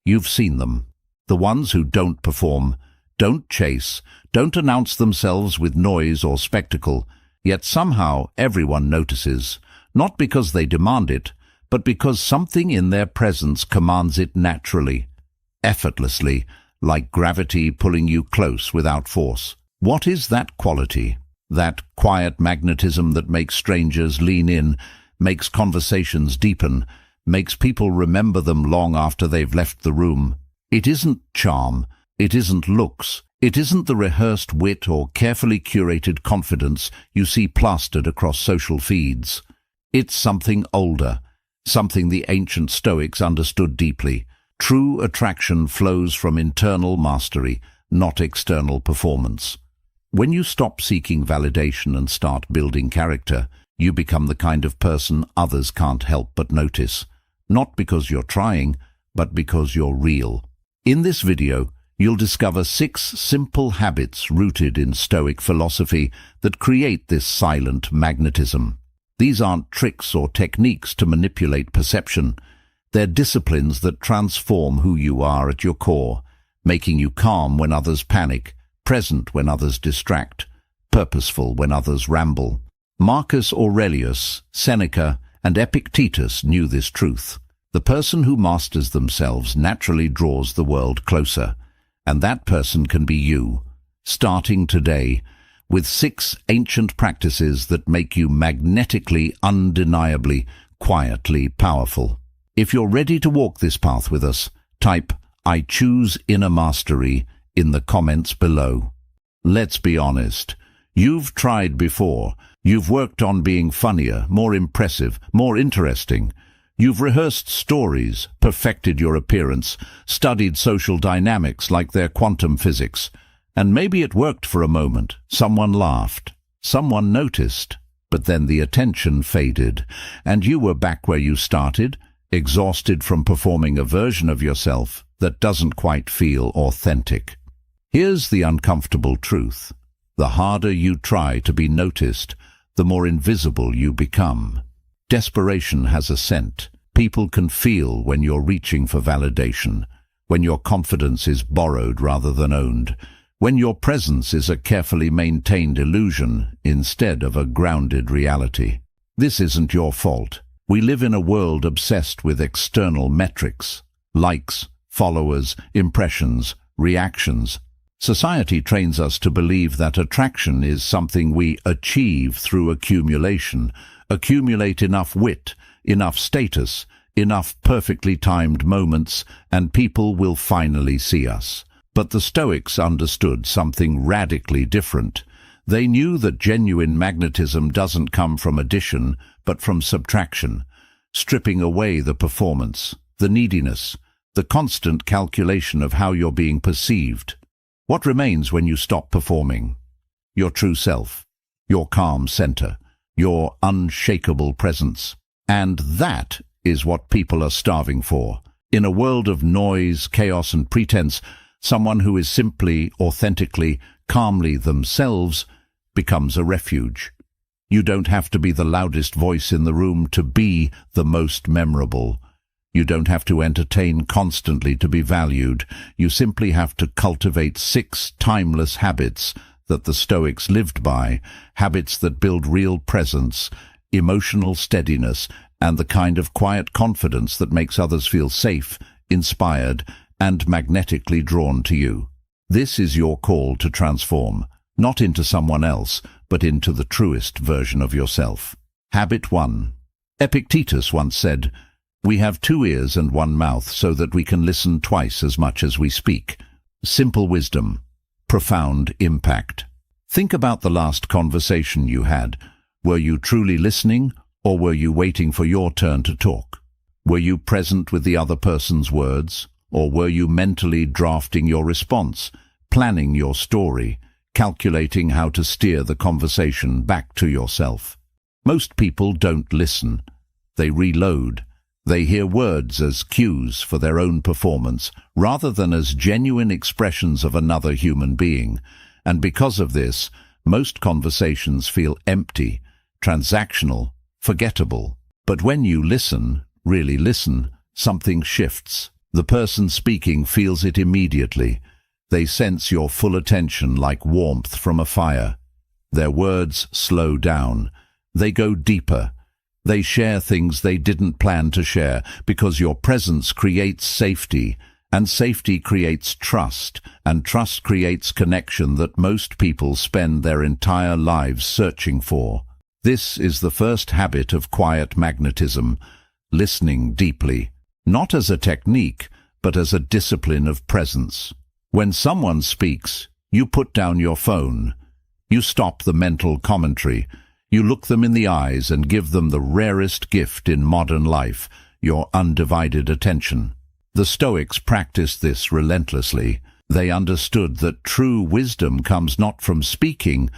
You've seen them. The ones who don't perform, don't chase, don't announce themselves with noise or spectacle, yet somehow everyone notices, not because they demand it, but because something in their presence commands it naturally, effortlessly, like gravity pulling you close without force. What is that quality? That quiet magnetism that makes strangers lean in, makes conversations deepen, makes people remember them long after they've left the room. It isn't charm, it isn't looks, it isn't the rehearsed wit or carefully curated confidence you see plastered across social feeds. It's something older, something the ancient Stoics understood deeply. True attraction flows from internal mastery, not external performance. When you stop seeking validation and start building character, you become the kind of person others can't help but notice, not because you're trying, but because you're real. In this video, you'll discover 6 simple habits rooted in Stoic philosophy that create this silent magnetism. These aren't tricks or techniques to manipulate perception. They're disciplines that transform who you are at your core, making you calm when others panic, present when others distract, purposeful when others ramble. Marcus Aurelius, Seneca, and Epictetus knew this truth. The person who masters themselves naturally draws the world closer, and that person can be you, starting today, with 6 ancient practices that make you magnetically, undeniably, quietly powerful. If you're ready to walk this path with us, type "I choose inner mastery" in the comments below. Let's be honest. You've tried before. You've worked on being funnier, more impressive, more interesting. You've rehearsed stories, perfected your appearance, studied social dynamics like their quantum physics. And maybe it worked for a moment. Someone laughed. Someone noticed. But then the attention faded, and you were back where you started, exhausted from performing a version of yourself that doesn't quite feel authentic. Here's the uncomfortable truth. The harder you try to be noticed, the more invisible you become. Desperation has a scent. People can feel when you're reaching for validation, when your confidence is borrowed rather than owned, when your presence is a carefully maintained illusion instead of a grounded reality. This isn't your fault. We live in a world obsessed with external metrics, likes, followers, impressions, reactions. Society trains us to believe that attraction is something we achieve through accumulation. Accumulate enough wit, enough status, enough perfectly timed moments, and people will finally see us. But the Stoics understood something radically different. They knew that genuine magnetism doesn't come from addition, but from subtraction, stripping away the performance, the neediness, the constant calculation of how you're being perceived. What remains when you stop performing? Your true self, your calm center, your unshakable presence. And that is what people are starving for. In a world of noise, chaos, and pretense, someone who is simply, authentically, calmly themselves becomes a refuge. You don't have to be the loudest voice in the room to be the most memorable. You don't have to entertain constantly to be valued. You simply have to cultivate 6 timeless habits that the Stoics lived by, habits that build real presence, emotional steadiness, and the kind of quiet confidence that makes others feel safe, inspired, and magnetically drawn to you. This is your call to transform, not into someone else, but into the truest version of yourself. Habit 1. Epictetus once said, "We have 2 ears and 1 mouth so that we can listen twice as much as we speak." Simple wisdom, profound impact. Think about the last conversation you had. Were you truly listening, or were you waiting for your turn to talk? Were you present with the other person's words, or were you mentally drafting your response, planning your story, calculating how to steer the conversation back to yourself? Most people don't listen. They reload. They hear words as cues for their own performance, rather than as genuine expressions of another human being. And because of this, most conversations feel empty, transactional, forgettable. But when you listen, really listen, something shifts. The person speaking feels it immediately. They sense your full attention like warmth from a fire. Their words slow down. They go deeper. They share things they didn't plan to share because your presence creates safety, and safety creates trust, and trust creates connection that most people spend their entire lives searching for. This is the first habit of quiet magnetism, listening deeply, not as a technique, but as a discipline of presence. When someone speaks, you put down your phone. You stop the mental commentary. You look them in the eyes and give them the rarest gift in modern life, your undivided attention. The Stoics practiced this relentlessly. They understood that true wisdom comes not from speaking,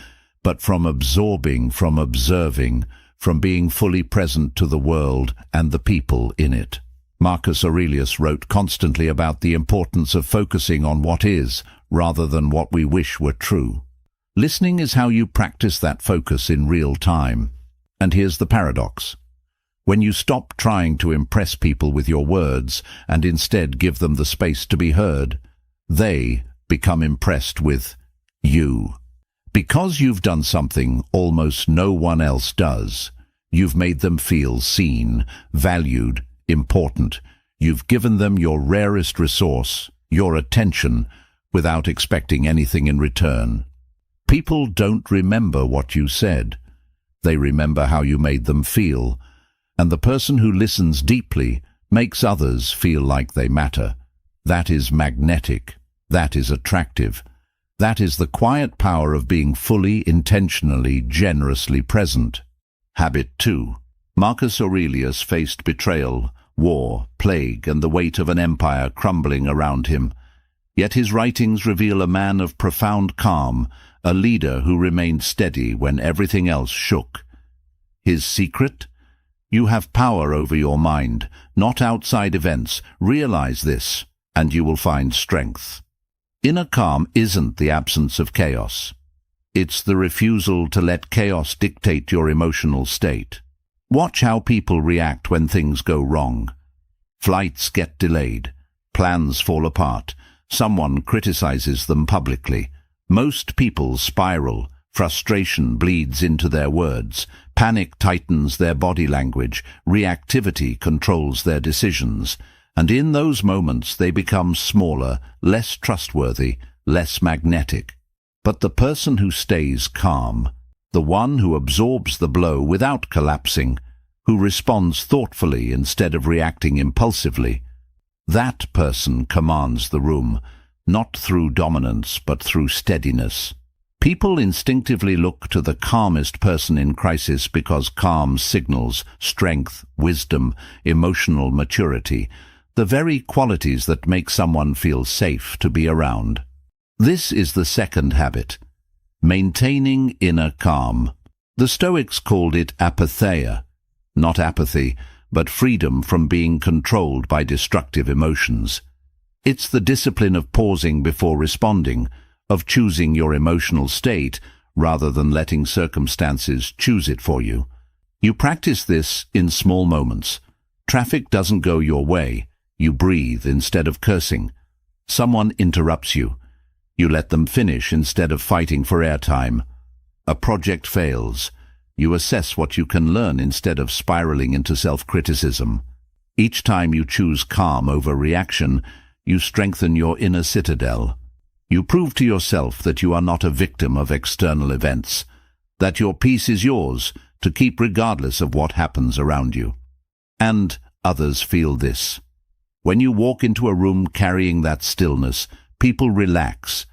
but from absorbing, from observing, from being fully present to the world and the people in it. Marcus Aurelius wrote constantly about the importance of focusing on what is, rather than what we wish were true. Listening is how you practice that focus in real time. And here's the paradox. When you stop trying to impress people with your words and instead give them the space to be heard, they become impressed with you. Because you've done something almost no one else does, you've made them feel seen, valued, important. You've given them your rarest resource, your attention, without expecting anything in return. People don't remember what you said. They remember how you made them feel. And the person who listens deeply makes others feel like they matter. That is magnetic. That is attractive. That is the quiet power of being fully, intentionally, generously present. Habit 2. Marcus Aurelius faced betrayal, war, plague, and the weight of an empire crumbling around him. Yet his writings reveal a man of profound calm, a leader who remained steady when everything else shook. His secret? You have power over your mind, not outside events. Realize this, and you will find strength. Inner calm isn't the absence of chaos. It's the refusal to let chaos dictate your emotional state. Watch how people react when things go wrong. Flights get delayed. Plans fall apart. Someone criticizes them publicly. Most people spiral. Frustration bleeds into their words. Panic tightens their body language. Reactivity controls their decisions. And in those moments they become smaller, less trustworthy, less magnetic. But the person who stays calm, the one who absorbs the blow without collapsing, who responds thoughtfully instead of reacting impulsively, that person commands the room, not through dominance but through steadiness. People instinctively look to the calmest person in crisis because calm signals strength, wisdom, emotional maturity, the very qualities that make someone feel safe to be around. This is the second habit, maintaining inner calm. The Stoics called it apatheia, not apathy, but freedom from being controlled by destructive emotions. It's the discipline of pausing before responding, of choosing your emotional state rather than letting circumstances choose it for you. You practice this in small moments. Traffic doesn't go your way. You breathe instead of cursing. Someone interrupts you. You let them finish instead of fighting for airtime. A project fails. You assess what you can learn instead of spiraling into self-criticism. Each time you choose calm over reaction, you strengthen your inner citadel. You prove to yourself that you are not a victim of external events, that your peace is yours to keep regardless of what happens around you. And others feel this. When you walk into a room carrying that stillness, people relax.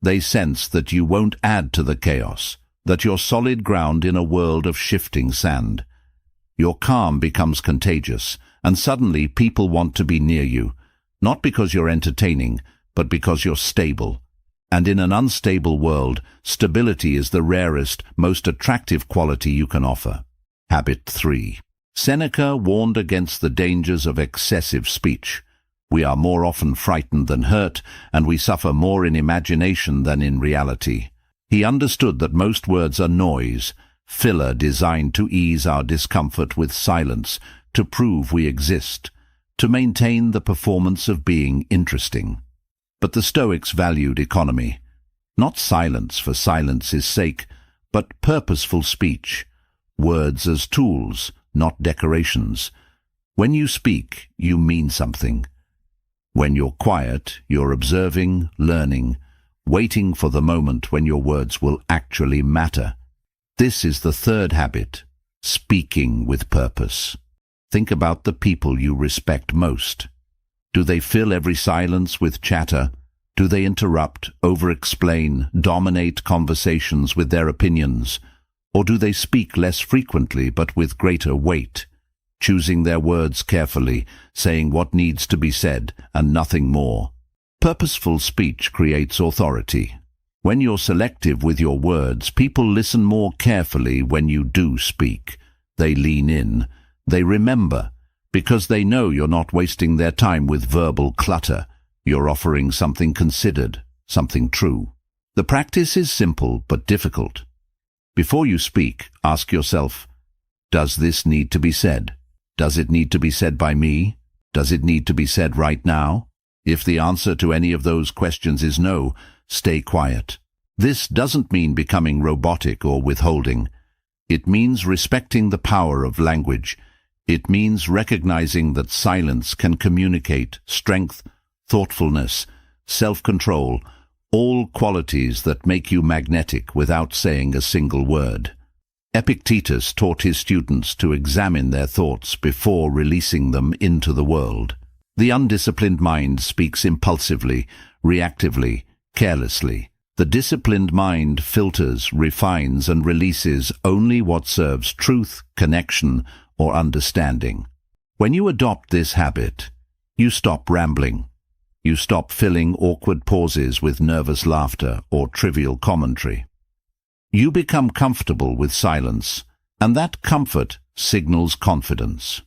They sense that you won't add to the chaos, that you're solid ground in a world of shifting sand. Your calm becomes contagious, and suddenly people want to be near you, not because you're entertaining, but because you're stable. And in an unstable world, stability is the rarest, most attractive quality you can offer. Habit 3. Seneca warned against the dangers of excessive speech. We are more often frightened than hurt, and we suffer more in imagination than in reality. He understood that most words are noise, filler designed to ease our discomfort with silence, to prove we exist. to maintain the performance of being interesting. But the Stoics valued economy, not silence for silence's sake, but purposeful speech, words as tools, not decorations. When you speak, you mean something. When you're quiet, you're observing, learning, waiting for the moment when your words will actually matter. This is the third habit, speaking with purpose. Think about the people you respect most. Do they fill every silence with chatter? Do they interrupt, over-explain, dominate conversations with their opinions? Or do they speak less frequently but with greater weight, choosing their words carefully, saying what needs to be said and nothing more? Purposeful speech creates authority. When you're selective with your words, people listen more carefully when you do speak. They lean in. They remember, because they know you're not wasting their time with verbal clutter. You're offering something considered, something true. The practice is simple but difficult. Before you speak, ask yourself, does this need to be said? Does it need to be said by me? Does it need to be said right now? If the answer to any of those questions is no, stay quiet. This doesn't mean becoming robotic or withholding. It means respecting the power of language. It means recognizing that silence can communicate strength, thoughtfulness, self-control, all qualities that make you magnetic without saying a single word. Epictetus taught his students to examine their thoughts before releasing them into the world. The undisciplined mind speaks impulsively, reactively, carelessly. The disciplined mind filters, refines, and releases only what serves truth, connection, or understanding. When you adopt this habit, you stop rambling. You stop filling awkward pauses with nervous laughter or trivial commentary. You become comfortable with silence, and that comfort signals confidence.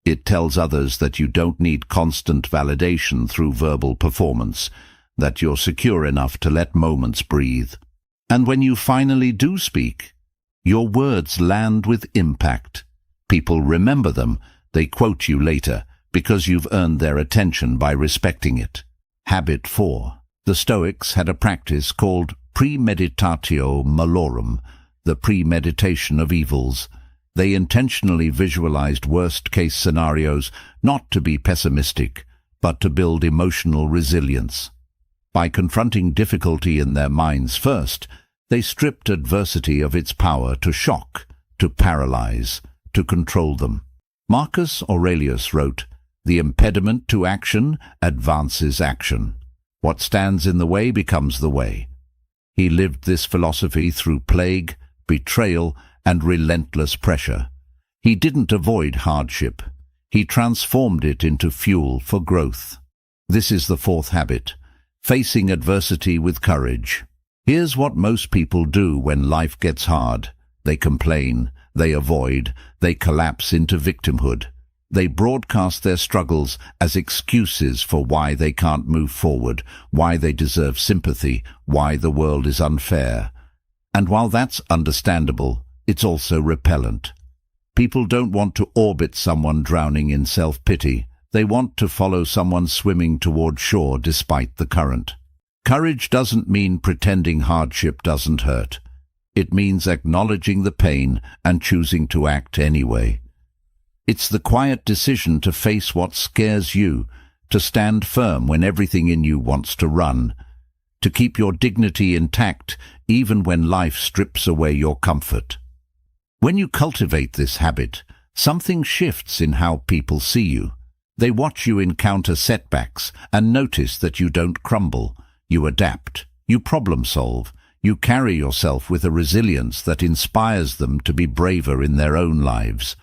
It tells others that you don't need constant validation through verbal performance, that you're secure enough to let moments breathe. And when you finally do speak, your words land with impact. People remember them, they quote you later, because you've earned their attention by respecting it. Habit 4. The Stoics had a practice called premeditatio malorum, the premeditation of evils. They intentionally visualized worst-case scenarios, not to be pessimistic, but to build emotional resilience. By confronting difficulty in their minds first, they stripped adversity of its power to shock, to paralyze, to control them. Marcus Aurelius wrote, "The impediment to action advances action. What stands in the way becomes the way." He lived this philosophy through plague, betrayal, and relentless pressure. He didn't avoid hardship. He transformed it into fuel for growth. This is the fourth habit, facing adversity with courage. Here's what most people do when life gets hard. They complain, they avoid, they collapse into victimhood. They broadcast their struggles as excuses for why they can't move forward, why they deserve sympathy, why the world is unfair. And while that's understandable, it's also repellent. People don't want to orbit someone drowning in self-pity. They want to follow someone swimming toward shore despite the current. Courage doesn't mean pretending hardship doesn't hurt. It means acknowledging the pain and choosing to act anyway. It's the quiet decision to face what scares you, to stand firm when everything in you wants to run, to keep your dignity intact even when life strips away your comfort. When you cultivate this habit, something shifts in how people see you. They watch you encounter setbacks and notice that you don't crumble. You adapt, you problem solve, you carry yourself with a resilience that inspires them to be braver in their own lives.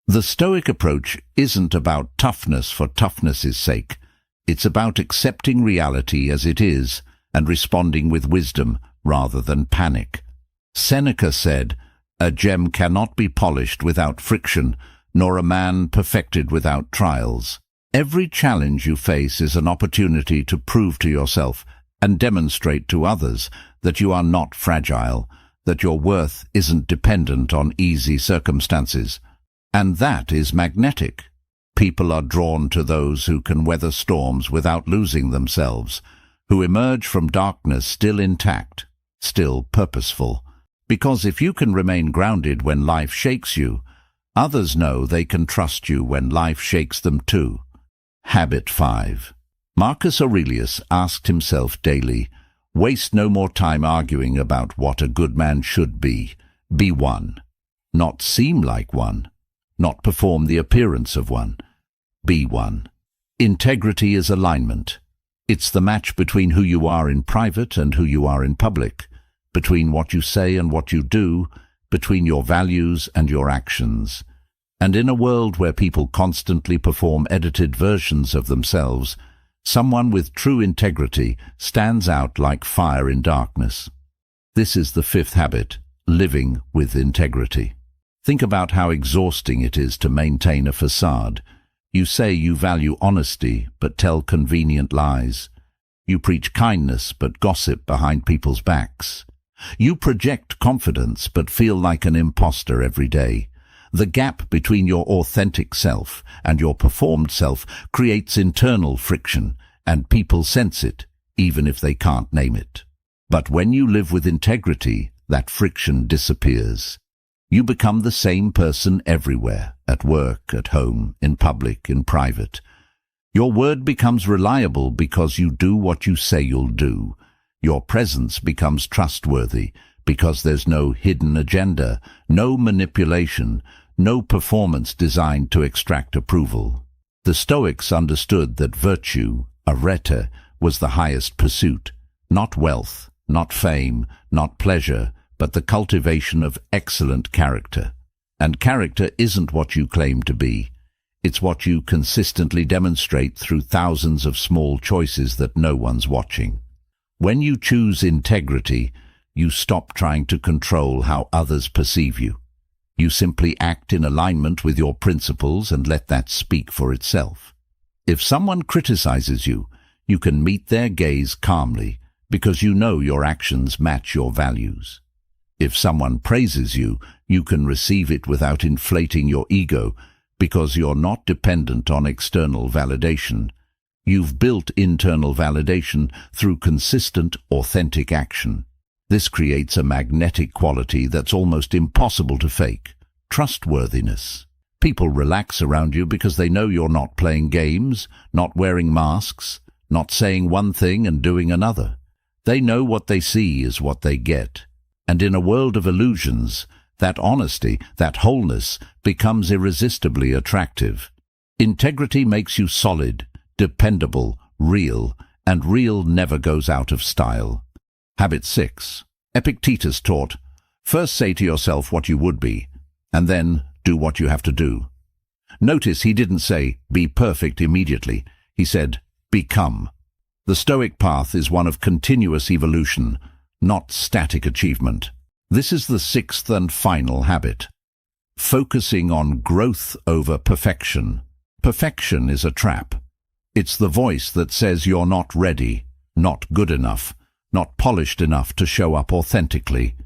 The Stoic approach isn't about toughness for toughness's sake. It's about accepting reality as it is and responding with wisdom rather than panic. Seneca said, "A gem cannot be polished without friction, nor a man perfected without trials." Every challenge you face is an opportunity to prove to yourself and demonstrate to others that you are not fragile, that your worth isn't dependent on easy circumstances. And that is magnetic. People are drawn to those who can weather storms without losing themselves, who emerge from darkness still intact, still purposeful. Because if you can remain grounded when life shakes you, others know they can trust you when life shakes them too. Habit 5. Marcus Aurelius asked himself daily, waste no more time arguing about what a good man should be. Be one. Not seem like one. Not perform the appearance of one. Be one. Integrity is alignment. It's the match between who you are in private and who you are in public, between what you say and what you do, between your values and your actions. And in a world where people constantly perform edited versions of themselves, someone with true integrity stands out like fire in darkness. This is the 5th habit, living with integrity. Think about how exhausting it is to maintain a facade. You say you value honesty, but tell convenient lies. You preach kindness, but gossip behind people's backs. You project confidence, but feel like an imposter every day. The gap between your authentic self and your performed self creates internal friction, and people sense it, even if they can't name it. But when you live with integrity, that friction disappears. You become the same person everywhere, at work, at home, in public, in private. Your word becomes reliable because you do what you say you'll do. Your presence becomes trustworthy because there's no hidden agenda, no manipulation, no performance designed to extract approval. The Stoics understood that virtue, arete, was the highest pursuit, not wealth, not fame, not pleasure, but the cultivation of excellent character. And character isn't what you claim to be. It's what you consistently demonstrate through thousands of small choices that no one's watching. When you choose integrity, you stop trying to control how others perceive you. You simply act in alignment with your principles and let that speak for itself. If someone criticizes you, you can meet their gaze calmly because you know your actions match your values. If someone praises you, you can receive it without inflating your ego because you're not dependent on external validation. You've built internal validation through consistent, authentic action. This creates a magnetic quality that's almost impossible to fake. Trustworthiness. People relax around you because they know you're not playing games, not wearing masks, not saying one thing and doing another. They know what they see is what they get. And in a world of illusions, that honesty, that wholeness, becomes irresistibly attractive. Integrity makes you solid, dependable, real, and real never goes out of style. Habit 6. Epictetus taught, first say to yourself what you would be, and then do what you have to do. Notice he didn't say, be perfect immediately. He said, become. The Stoic path is one of continuous evolution, not static achievement. This is the 6th and final habit. Focusing on growth over perfection. Perfection is a trap. It's the voice that says you're not ready, not good enough, not polished enough to show up authentically.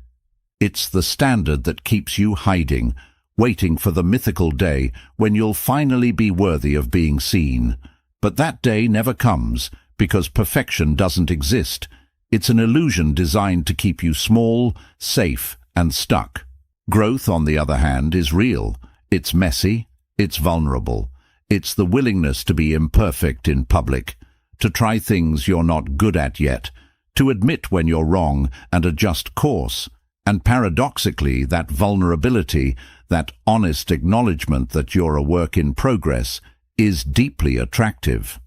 It's the standard that keeps you hiding, waiting for the mythical day when you'll finally be worthy of being seen. But that day never comes because perfection doesn't exist. It's an illusion designed to keep you small, safe, and stuck. Growth, on the other hand, is real. It's messy. It's vulnerable. It's the willingness to be imperfect in public, to try things you're not good at yet, to admit when you're wrong and adjust course. And paradoxically, that vulnerability, that honest acknowledgement that you're a work in progress, is deeply attractive.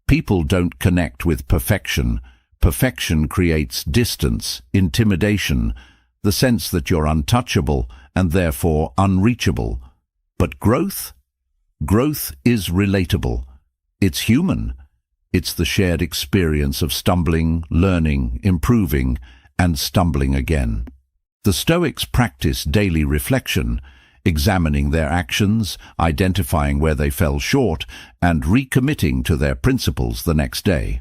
People don't connect with perfection. Perfection creates distance, intimidation, the sense that you're untouchable and therefore unreachable. But growth? Growth is relatable. It's human. It's the shared experience of stumbling, learning, improving, and stumbling again. The Stoics practice daily reflection, examining their actions, identifying where they fell short, and recommitting to their principles the next day.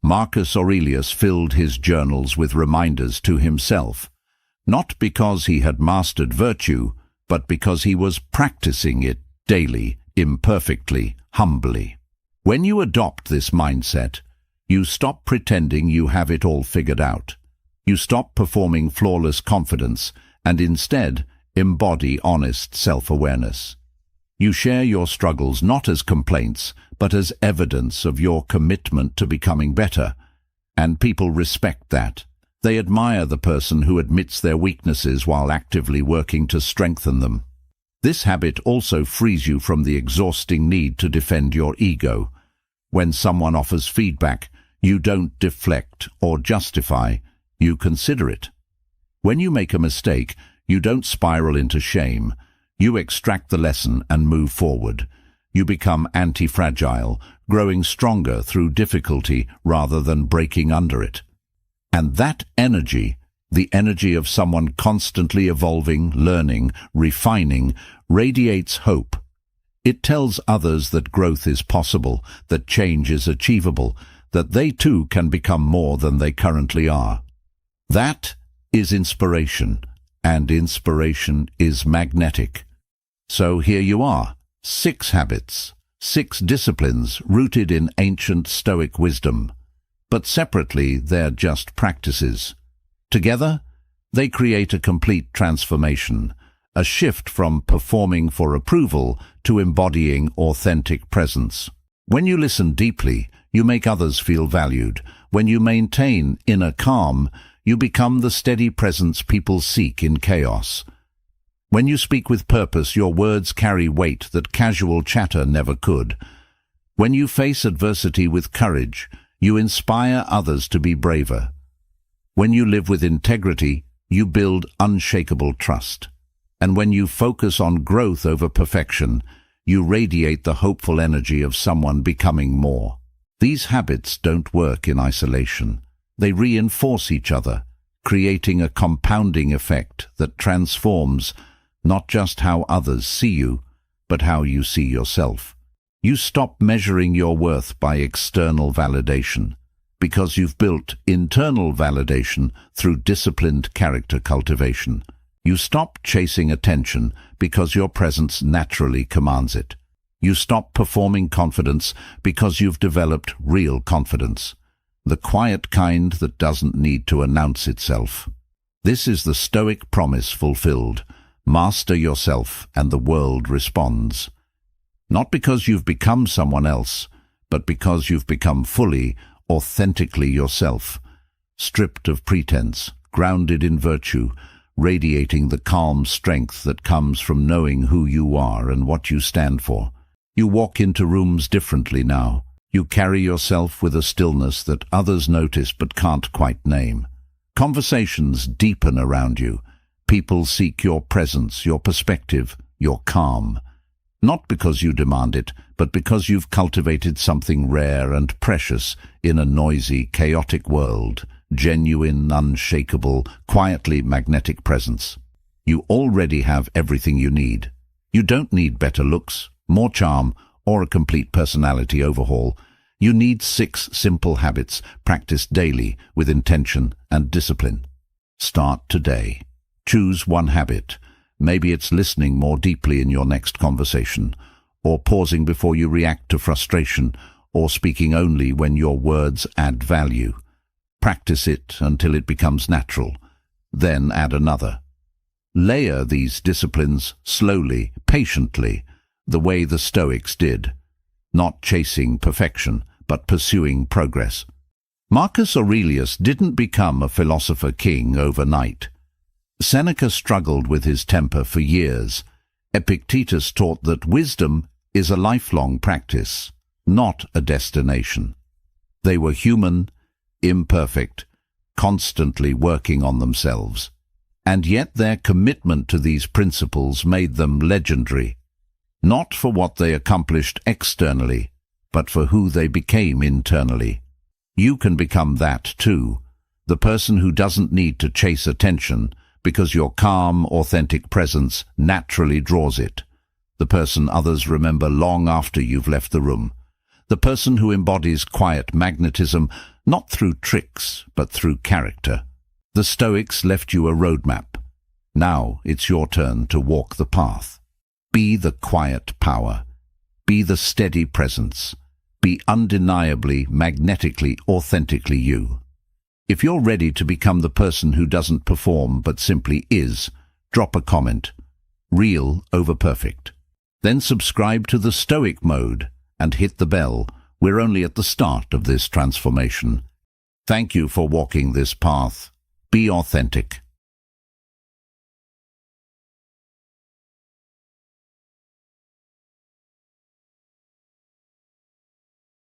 Marcus Aurelius filled his journals with reminders to himself, not because he had mastered virtue, but because he was practicing it daily, imperfectly, humbly. When you adopt this mindset, you stop pretending you have it all figured out. You stop performing flawless confidence and instead embody honest self-awareness. You share your struggles not as complaints, but as evidence of your commitment to becoming better. And people respect that. They admire the person who admits their weaknesses while actively working to strengthen them. This habit also frees you from the exhausting need to defend your ego. When someone offers feedback, you don't deflect or justify, you consider it. When you make a mistake, you don't spiral into shame. You extract the lesson and move forward. You become anti-fragile, growing stronger through difficulty rather than breaking under it. And that energy, the energy of someone constantly evolving, learning, refining, radiates hope. It tells others that growth is possible, that change is achievable, that they too can become more than they currently are. That is inspiration, and inspiration is magnetic. So here you are, 6 habits, 6 disciplines rooted in ancient Stoic wisdom. But separately, they're just practices. Together, they create a complete transformation, a shift from performing for approval to embodying authentic presence. When you listen deeply, you make others feel valued. When you maintain inner calm, you become the steady presence people seek in chaos. When you speak with purpose, your words carry weight that casual chatter never could. When you face adversity with courage, you inspire others to be braver. When you live with integrity, you build unshakable trust. And when you focus on growth over perfection, you radiate the hopeful energy of someone becoming more. These habits don't work in isolation. They reinforce each other, creating a compounding effect that transforms not just how others see you, but how you see yourself. You stop measuring your worth by external validation, because you've built internal validation through disciplined character cultivation. You stop chasing attention because your presence naturally commands it. You stop performing confidence because you've developed real confidence, the quiet kind that doesn't need to announce itself. This is the Stoic promise fulfilled. Master yourself and the world responds. Not because you've become someone else, but because you've become fully, authentically yourself, stripped of pretense, grounded in virtue, radiating the calm strength that comes from knowing who you are and what you stand for. You walk into rooms differently now. You carry yourself with a stillness that others notice but can't quite name. Conversations deepen around you. People seek your presence, your perspective, your calm. Not because you demand it, but because you've cultivated something rare and precious in a noisy, chaotic world. Genuine, unshakable, quietly magnetic presence. You already have everything you need. You don't need better looks, more charm, or a complete personality overhaul. You need 6 simple habits practiced daily with intention and discipline. Start today. Choose one habit. Maybe it's listening more deeply in your next conversation, or pausing before you react to frustration, or speaking only when your words add value. Practice it until it becomes natural. Then add another. Layer these disciplines slowly, patiently, the way the Stoics did, not chasing perfection, but pursuing progress. Marcus Aurelius didn't become a philosopher king overnight. Seneca struggled with his temper for years. Epictetus taught that wisdom is a lifelong practice, not a destination. They were human, imperfect, constantly working on themselves. And yet their commitment to these principles made them legendary, not for what they accomplished externally, but for who they became internally. You can become that too, the person who doesn't need to chase attention, because your calm, authentic presence naturally draws it. The person others remember long after you've left the room. The person who embodies quiet magnetism, not through tricks, but through character. The Stoics left you a roadmap. Now it's your turn to walk the path. Be the quiet power. Be the steady presence. Be undeniably, magnetically, authentically you. If you're ready to become the person who doesn't perform but simply is, drop a comment. Real over perfect. Then subscribe to the Stoic mode and hit the bell. We're only at the start of this transformation. Thank you for walking this path. Be authentic.